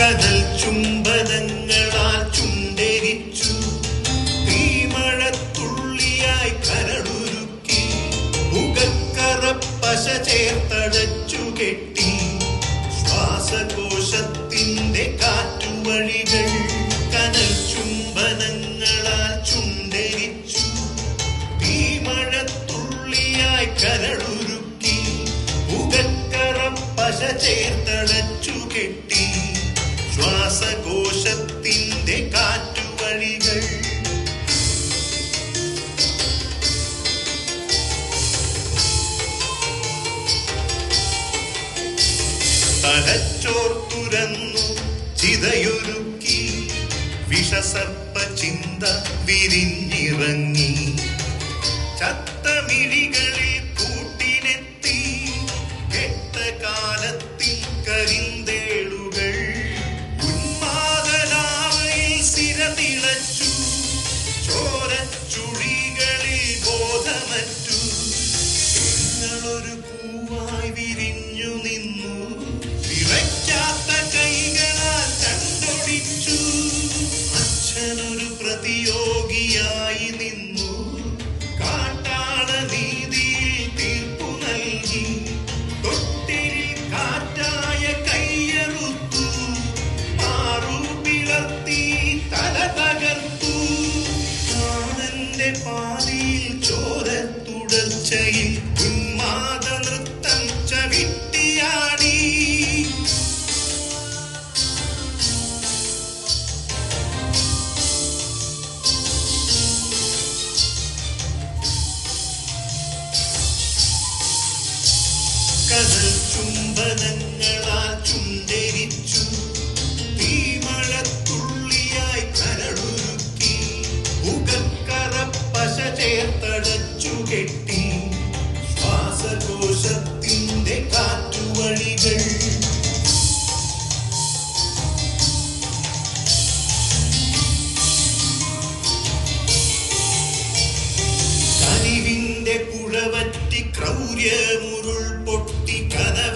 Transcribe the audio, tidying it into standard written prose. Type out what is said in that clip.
കനൽ ചുംബനങ്ങളാൽ ചുണ്ടരിച്ചു തീമഴത്തുള്ളിയായി കരളുരുക്കി മുഖക്കറപ്പശ ചേർത്തടച്ചു കെട്ടി ശ്വാസകോശത്തിന്റെ കാറ്റുവഴികൾ കനൽ ചുംബനങ്ങളാൽ ചുണ്ടരിച്ചു തീമഴത്തുള്ളിയായി കരളുരുക്കി മുഖക്കറപ്പശ ചേർത്തടച്ചു കെട്ടി ശ്വാസകോശത്തിന്റെ കാറ്റുവഴികൾ തലച്ചോർ തുരന്നു ചിതയൊരുക്കി വിഷസർപ്പ ചിന്ത വിരിഞ്ഞിറങ്ങി ചത്തമിഴികളിൽ കൂട്ടിനെത്തി കെട്ട കാലത്തിൽ കരിന്തേളുകൾ ഉന്മാദനാവയിൽ സിരതിളച്ചു ചോരച്ചുഴികളിൽ ബോധമറ്റു നിങ്ങളൊരു പൂവായി വിരിഞ്ഞു നിന്നു വിറയ്ക്കാത്ത കൈകളാൽ കണ്ടൊടിച്ചു അച്ഛനൊരു പ്രതിയോഗിയായി നിന്നു കാട്ടാള നീതിയിൽ തീർപ്പു നൽകി തൊട്ടിരിൽ കാറ്റായ കയ്യറുത്തു മാറു പിളർത്തി തല തകർത്തു പ്രാണന്റെ പാതിയിൽ ചോര തുടർച്ചയിൽ ഉന്മാദ നൃത്തം ചവിട്ടിയാടി കനൽ ചുംബനങ്ങളാൽ ചുണ്ടരിച്ചു തീമഴത്തുള്ളിയായി കരളുരുക്കി മുഖക്കറപ്പശ ചേർത്തടച്ചു കെട്ടി ശ്വാസകോശത്തിന്റെ കാറ്റുവഴികൾ കനിവിന്റെ പുഴവറ്റി ക്രൗര്യമുരുൾ പൊട്ടി കനവ